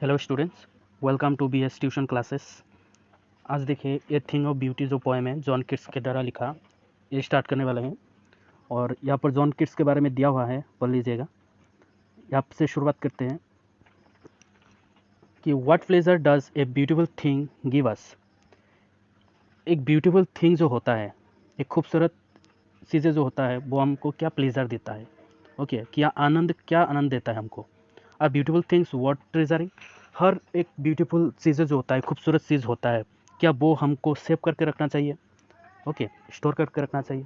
Hello students, welcome to BS tuition classes. आज देखिए a thing of beauty जो poem है जॉन किट्स के द्वारा लिखा, ये स्टार्ट करने वाले हैं। और यहाँ पर जॉन किट्स के बारे में दिया हुआ है, पढ़ लीजिएगा। यहाँ से शुरुआत करते हैं कि what pleasure does a beautiful thing give us. एक ब्यूटीफुल थिंग जो होता है, एक खूबसूरत चीज़ें जो होता है, वो हमको क्या प्लेजर देता है। ओके, क्या आनंद देता है हमको। आ ब्यूटीफुल थिंग्स व्हाट ट्रेजरिंग, हर एक ब्यूटीफुल चीज़ें जो होता है, खूबसूरत चीज़ होता है, क्या वो हमको सेव करके रखना चाहिए। ओके, स्टोर करके रखना चाहिए।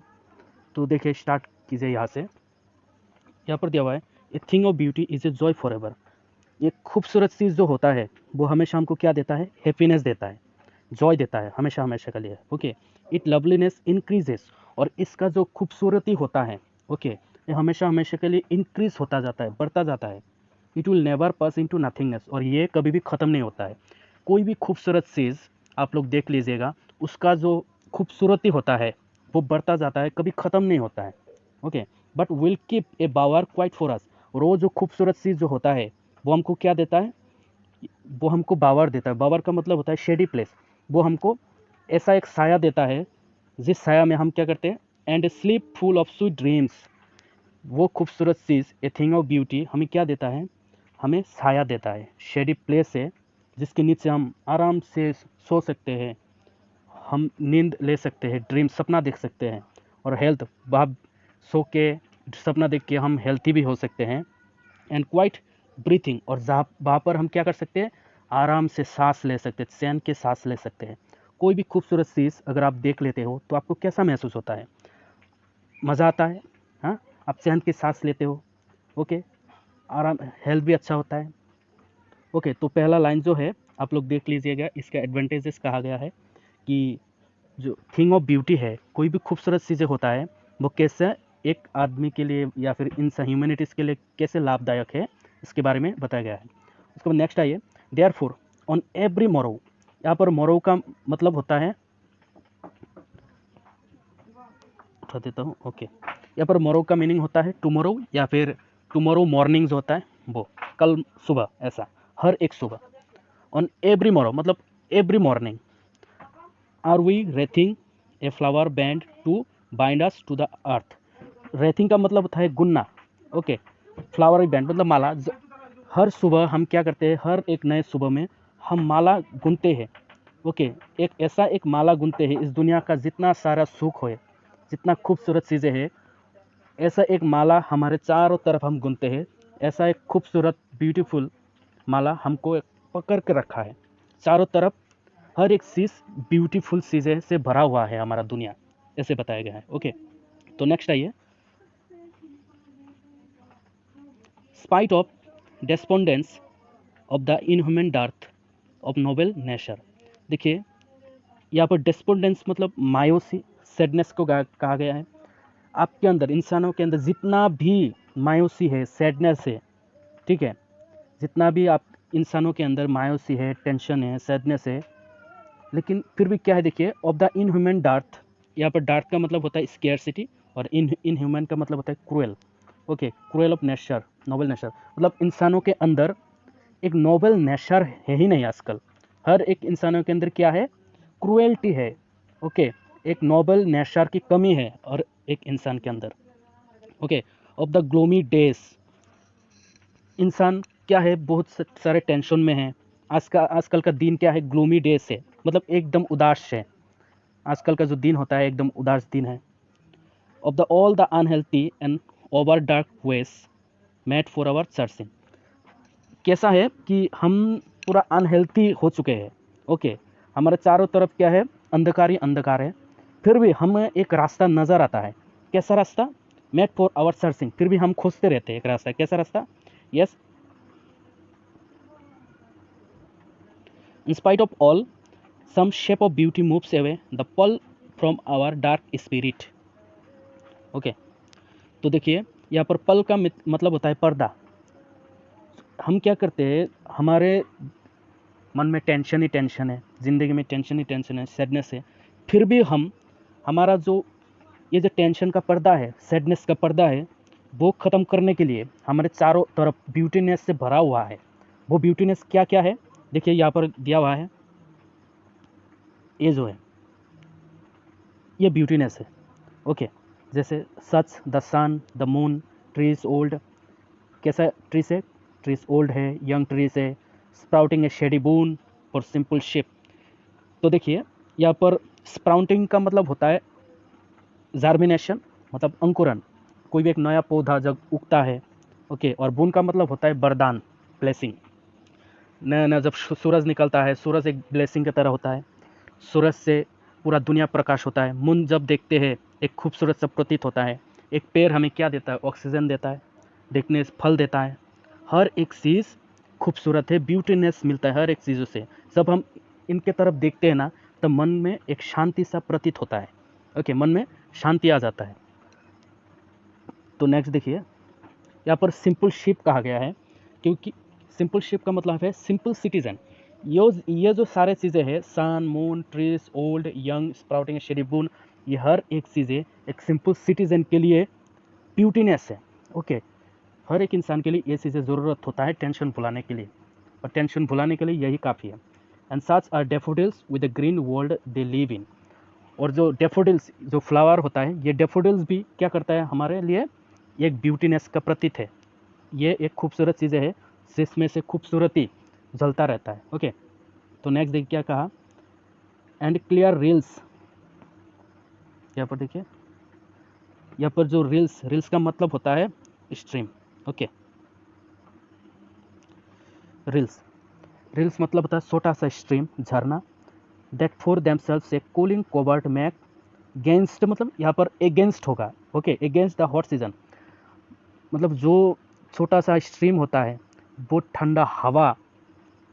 तो देखिए, स्टार्ट कीजिए यहाँ से। यहाँ पर दिया हुआ है, ए thing of beauty is a joy for ever. ये खूबसूरत चीज़ जो होता है, वो हमेशा हमको क्या देता है, हैप्पीनेस देता है, जॉय देता है, हमेशा हमेशा के लिए। ओके, इट लवलीनेस इंक्रीजेस, और इसका जो खूबसूरती होता है, ओके, ये हमेशा हमेशा के लिए इंक्रीज होता जाता है, बढ़ता जाता है। It will never pass into nothingness, और ये कभी भी ख़त्म नहीं होता है। कोई भी खूबसूरत चीज़ आप लोग देख लीजिएगा, उसका जो खूबसूरती होता है वो बढ़ता जाता है, कभी ख़त्म नहीं होता है। Okay, but will keep a bower quiet for us, और वो जो खूबसूरत चीज़ जो होता है वो हमको क्या देता है, वो हमको बावर देता है। बावर का मतलब होता है शेडी प्लेस। वो हमको ऐसा एक साया देता है, जिस साया में हम क्या करते हैं, and sleep full of sweet dreams. वो खूबसूरत चीज़ ए थिंग ऑफ ब्यूटी हमें क्या देता है, हमें साया देता है, शेडी प्लेस है, जिसके नीचे हम आराम से सो सकते हैं, हम नींद ले सकते हैं, ड्रीम सपना देख सकते हैं। और हेल्थ, वहाँ सो के सपना देख के हम हेल्थी भी हो सकते हैं। एंड क्वाइट ब्रीथिंग, और वहाँ पर हम क्या कर सकते हैं, आराम से सांस ले सकते हैं, चैन के सांस ले सकते हैं। कोई भी खूबसूरत चीज़ अगर आप देख लेते हो तो आपको कैसा महसूस होता है, मज़ा आता है। हाँ, आप चैन की सांस लेते हो। ओके, आराम, हेल्थ भी अच्छा होता है। ओके, तो पहला लाइन जो है आप लोग देख लीजिएगा, इसका एडवांटेजेस कहा गया है कि जो थिंग ऑफ ब्यूटी है, कोई भी खूबसूरत चीज़ें होता है, वो कैसे एक आदमी के लिए या फिर इंसान ह्यूमैनिटीज़ के लिए कैसे लाभदायक है, इसके बारे में बताया गया है। उसके बाद नेक्स्ट आइए, देयरफॉर ऑन एवरी मोरो। यहाँ पर मोरो का मतलब होता है, उठा देता हूँ। ओके, यहाँ पर मोरो का मीनिंग होता है टुमारो, या फिर टुमारो मॉर्निंग्स होता है, वो कल सुबह, ऐसा हर एक सुबह। ऑन एवरी मोरो मतलब every morning. Are we wreathing a flower band to bind us to the earth. Wreathing का मतलब होता है गुनना। ओके, फ्लावर बैंड मतलब माला। हर सुबह हम क्या करते हैं, हर एक नए सुबह में हम माला गुनते हैं। ओके, एक माला गुनते हैं, इस दुनिया का जितना सारा सुख हो, जितना खूबसूरत चीज़ें हैं, ऐसा एक माला हमारे चारों तरफ हम गुनते हैं। ऐसा एक खूबसूरत ब्यूटीफुल माला हमको पकड़ के रखा है चारों तरफ। हर एक चीज़ ब्यूटीफुल चीज़ें से भरा हुआ है हमारा दुनिया, ऐसे बताया गया है। ओके, तो नेक्स्ट आइए, spite of despondence of the inhuman dearth of noble nature. देखिए, यहाँ पर डेस्पोंडेंस मतलब मायूसी, सैडनेस को कहा गया है। आपके अंदर, इंसानों के अंदर जितना भी मायूसी है, सैडनेस है, ठीक है, जितना भी आप इंसानों के अंदर मायूसी है, टेंशन है, सैडनेस है, लेकिन फिर भी क्या है, देखिए, ऑफ द इनह्यूमन डार्थ। यहाँ पर डार्थ का मतलब होता है स्केयरसिटी, और इनह्यूमन का मतलब होता है cruel. Okay, cruel of nature, Nobel nature, मतलब इंसानों के अंदर एक नोबल नेचर है ही नहीं आजकल। हर एक इंसानों के अंदर क्या है, क्रूएल्टी है। ओके, एक नोबल नेचर की कमी है और एक इंसान के अंदर। Okay, of the gloomy days, इंसान क्या है, बहुत सारे टेंशन में है। आजकल का दिन क्या है, ग्लूमी डेज है, मतलब एकदम उदास है। आजकल का जो दिन होता है एकदम उदास दिन है। Of the all the unhealthy and over dark ways made for our searching. कैसा है कि हम पूरा अनहेल्थी हो चुके हैं। ओके, हमारे चारों तरफ क्या है, अंधकार ही अंधकार है, फिर भी हमें एक रास्ता नज़र आता है। कैसा रास्ता, मेड फॉर आवर सर्चिंग, फिर भी हम खोजते रहते हैं एक रास्ता। कैसा रास्ता, yes, in spite of all some shape of beauty moves away the pull from our dark spirit। Okay, तो देखिए, यहाँ पर पल का मतलब होता है पर्दा। हम क्या करते हैं, हमारे मन में टेंशन ही टेंशन है, ज़िंदगी में टेंशन ही टेंशन है, सैडनेस है, फिर भी हम, हमारा जो ये जो टेंशन का पर्दा है, सैडनेस का पर्दा है, वो ख़त्म करने के लिए हमारे चारों तरफ ब्यूटीनेस से भरा हुआ है। वो ब्यूटीनेस क्या क्या है देखिए यहाँ पर दिया हुआ है। ये जो है ये ब्यूटीनेस है। ओके, जैसे such the sun the moon trees old, कैसा ट्री से, ट्रीज ओल्ड है, यंग ट्रीज है, स्प्राउटिंग ए शेडी बून और सिंपल शिप। तो देखिए यहाँ पर स्प्राउटिंग का मतलब होता है जार्मिनेशन, मतलब अंकुरन, कोई भी एक नया पौधा जब उगता है। ओके, और बून का मतलब होता है वरदान, ब्लेसिंग। नया नया जब सूरज निकलता है, सूरज एक ब्लेसिंग की तरह होता है, सूरज से पूरा दुनिया प्रकाश होता है। मून जब देखते हैं एक खूबसूरत सा प्रतीत होता है। एक पेड़ हमें क्या देता है, ऑक्सीजन देता है, देखने से फल देता है। हर एक चीज़ खूबसूरत है, ब्यूटीनेस मिलता है हर एक चीज़ों से। जब हम इनके तरफ देखते हैं ना, तो मन में एक शांति सा प्रतीत होता है। ओके, मन में शांति आ जाता है। तो नेक्स्ट देखिए, यहाँ पर सिंपल शिप कहा गया है, क्योंकि सिंपल शिप का मतलब है सिंपल सिटीजन। ये जो सारे चीज़ें हैं, sun moon trees old young sprouting shady boon, ये हर एक चीज़ें एक सिंपल सिटीजन के लिए ब्यूटीनेस है। ओके, हर एक इंसान के लिए ये चीज़ें ज़रूरत होता है टेंशन भुलाने के लिए, और टेंशन भुलाने के लिए यही काफ़ी है। And such are daffodils with the green world they live in. और जो डेफोडिल्स जो फ्लावर होता है, ये डेफोडिल्स भी क्या करता है हमारे लिए, एक ब्यूटीनेस का प्रतीक है। ये एक खूबसूरत चीज़ें है जिसमें से खूबसूरती जलता रहता है। ओके, तो नेक्स्ट देखिए क्या कहा, एंड क्लियर रील्स। यहाँ पर देखिए, यहाँ पर जो रील्स का मतलब होता है स्ट्रीम। ओके, रील्स मतलब होता है छोटा सा स्ट्रीम, झरना। That for themselves a cooling covert make gainst, मतलब यहाँ पर एगेंस्ट होगा। Okay, against the hot season, मतलब जो छोटा सा स्ट्रीम होता है वो ठंडा हवा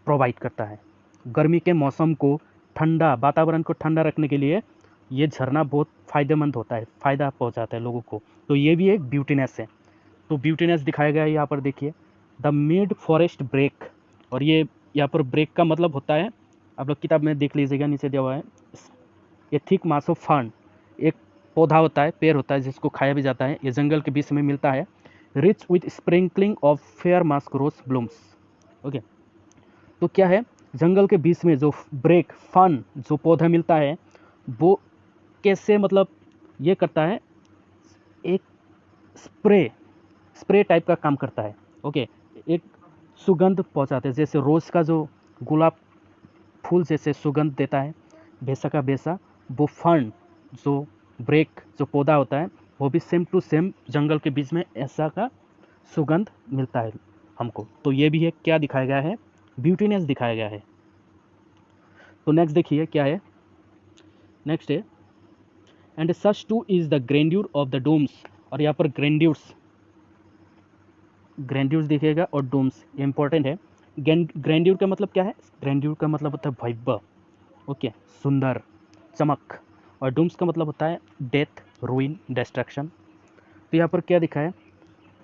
प्रोवाइड करता है। गर्मी के मौसम को ठंडा, वातावरण को ठंडा रखने के लिए ये झरना बहुत फ़ायदेमंद होता है, फ़ायदा पहुंचाता है लोगों को। तो ये भी एक ब्यूटीनेस है। तो ब्यूटीनेस दिखाया गया है यहाँ पर देखिए, द मिड फॉरेस्ट ब्रेक। और ये यहाँ पर ब्रेक का मतलब होता है, आप लोग किताब में देख लीजिएगा, नीचे दिया हुआ है, ए थिक मास ऑफ फर्न, एक पौधा होता है, पेड़ होता है जिसको खाया भी जाता है, ये जंगल के बीच में मिलता है। Rich with sprinkling of fair musk rose blooms. Okay, तो क्या है, जंगल के बीच में जो ब्रेक फन जो पौधा मिलता है, वो कैसे, मतलब ये करता है, एक स्प्रे टाइप का काम करता है। ओके, एक सुगंध पहुंचाते हैं, जैसे रोज़ का जो गुलाब फूल जैसे सुगंध देता है बेसा का बेसा, वो फर्न जो ब्रेक जो पौधा होता है, वो भी सेम टू सेम जंगल के बीच में ऐसा का सुगंध मिलता है हमको। तो ये भी है क्या दिखाया गया है, ब्यूटीनेस दिखाया गया है। तो नेक्स्ट देखिए क्या है, नेक्स्ट है, and such too is the grandeur of the dooms. और यहाँ पर ग्रैंड्यूर्स दिखेगा और डोम्स, ये इंपॉर्टेंट है। ग्रैंड्यूर का मतलब क्या है, ग्रैंड्यूर का मतलब होता है भव्य, ओके, सुंदर, चमक। और डूम्स का मतलब होता है डेथ, रूइन, डिस्ट्रक्शन। तो यहाँ पर क्या दिखा है,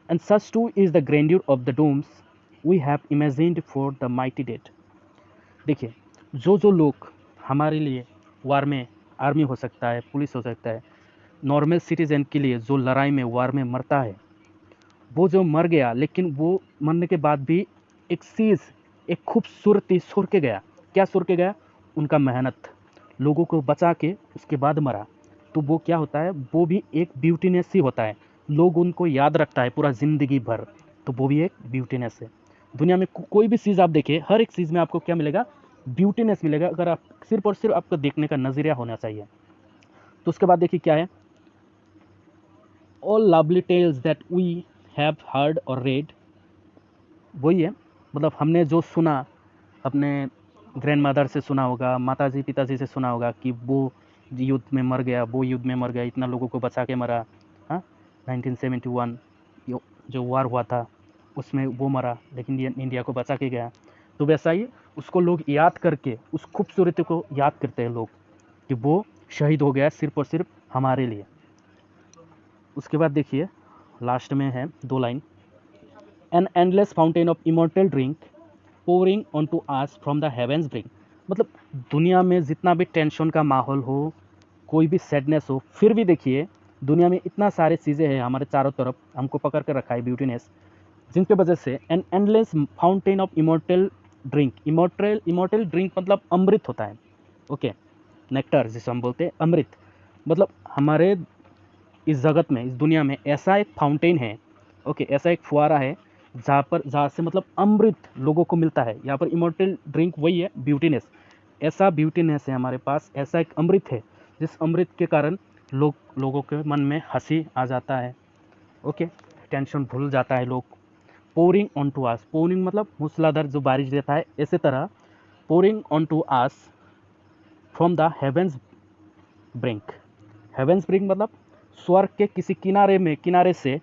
and such too is the grandeur of the dooms we have imagined for the mighty dead. देखिए, जो लोग हमारे लिए वार में, आर्मी हो सकता है, पुलिस हो सकता है, नॉर्मल सिटीजन के लिए जो लड़ाई में वार में मरता है, वो जो मर गया, लेकिन वो मरने के बाद भी एक चीज़, एक खूबसूरती छोड़ के गया। क्या छोड़ के गया, उनका मेहनत, लोगों को बचा के उसके बाद मरा। तो वो क्या होता है, वो भी एक ब्यूटीनेस ही होता है, लोग उनको याद रखता है पूरा ज़िंदगी भर। तो वो भी एक ब्यूटीनेस है। दुनिया में कोई भी चीज़ आप देखिए, हर एक चीज़ में आपको क्या मिलेगा, ब्यूटीनेस मिलेगा, अगर आप सिर्फ और सिर्फ आपको देखने का नज़रिया होना चाहिए। तो उसके बाद देखिए क्या है, all lovely tales that we have heard और रेड। वही है, मतलब हमने जो सुना, अपने ग्रैंड मदर से सुना होगा, माताजी पिताजी से सुना होगा कि वो युद्ध में मर गया, वो युद्ध में मर गया, इतना लोगों को बचा के मरा। हाँ, 1971 जो वार हुआ था उसमें वो मरा, लेकिन इंडिया को बचा के गया। तो वैसा ही उसको लोग याद करके, उस खूबसूरती को याद करते हैं लोग कि वो शहीद हो गया सिर्फ और सिर्फ हमारे लिए। उसके बाद देखिए लास्ट में है 2 line, an endless fountain of immortal drink pouring on to us from the heavens brink. मतलब दुनिया में जितना भी टेंशन का माहौल हो, कोई भी सैडनेस हो, फिर भी देखिए दुनिया में इतना सारे चीज़ें हैं हमारे चारों तरफ, हमको पकड़ कर रखा है ब्यूटीनेस। जिनके वजह से N endless fountain of immortal drink, immortal drink मतलब अमृत होता है, ओके, नेक्टर जिसे हम बोलते हैं अमृत, मतलब हमारे इस जगत में, इस दुनिया में ऐसा एक फाउंटेन है, ओके, ऐसा एक फुहारा है जहाँ से मतलब अमृत लोगों को मिलता है। यहाँ पर इमोर्टल ड्रिंक वही है, ब्यूटीनेस, ऐसा ब्यूटीनेस है हमारे पास, ऐसा एक अमृत है जिस अमृत के कारण लोगों के मन में हंसी आ जाता है, ओके, टेंशन भूल जाता है लोग। Pouring on to us, pouring मतलब मूसलाधार जो बारिश देता है, इसी तरह pouring on to us from the heavens brink, heavens brink मतलब स्वर्ग के किसी किनारे से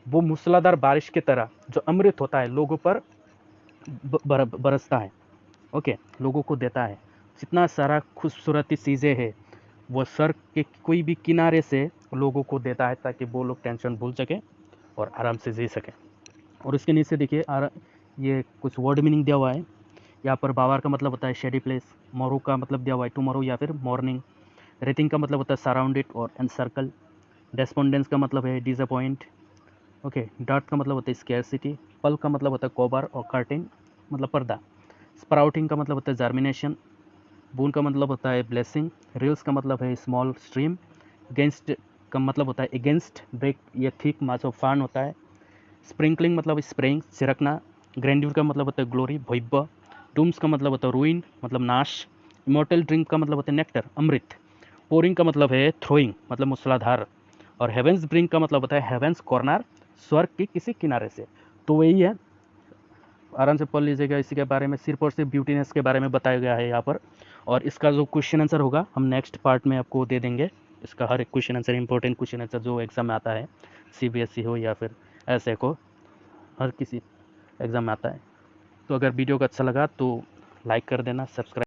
वो मूसलाधार बारिश की तरह जो अमृत होता है लोगों पर बरसता है, ओके, लोगों को देता है। जितना सारा खूबसूरती चीज़ें हैं वो स्वर्ग के कोई भी किनारे से लोगों को देता है ताकि वो लोग टेंशन भूल सकें और आराम से जी सकें। और इसके नीचे देखिए ये कुछ वर्ड मीनिंग दिया हुआ है। यहाँ पर बावर का मतलब होता है शेडी प्लेस, मोरू का मतलब दिया हुआ है टुमारो या फिर मॉर्निंग, रेथिंग का मतलब होता है सराउंडेड और एनसर्कल, डेस्पोंडेंस का मतलब है डिसअपॉइंट, ओके, डार्ट का मतलब होता है स्केर्सिटी, पल का मतलब होता है कवर और कर्टेन मतलब पर्दा, स्प्राउटिंग का मतलब होता है जर्मिनेशन, बून का मतलब होता है ब्लेसिंग, रिल्स का मतलब है स्मॉल स्ट्रीम, अगेंस्ट का मतलब होता है अगेंस्ट, ब्रेक ये थिक मास ऑफ फान होता है, स्प्रिंकलिंग मतलब स्प्रेइंग छिड़कना, ग्रैंड्यूर का मतलब होता है ग्लोरी भव्य, डूम्स का मतलब होता है रूइन मतलब नाश, इमोर्टल ड्रिंक का मतलब होता है नेक्टर अमृत, पोरिंग का मतलब है थ्रोइंग मतलब मूसलाधार, और हेवेंस ब्रिंक का मतलब होता है हेवेंस कॉर्नर, स्वर्ग के किसी किनारे से। तो वही है, आराम से पढ़ लीजिएगा। इसी के बारे में सिर्फ और सिर्फ ब्यूटीनेस के बारे में बताया गया है यहाँ पर, और इसका जो क्वेश्चन आंसर होगा हम नेक्स्ट पार्ट में आपको दे देंगे। इसका हर एक question answer, important question answer जो एग्जाम में आता है, सीबीएसई हो या फिर ऐसे को, हर किसी एग्ज़ाम में आता है। तो अगर वीडियो को अच्छा लगा तो लाइक कर देना, सब्सक्राइब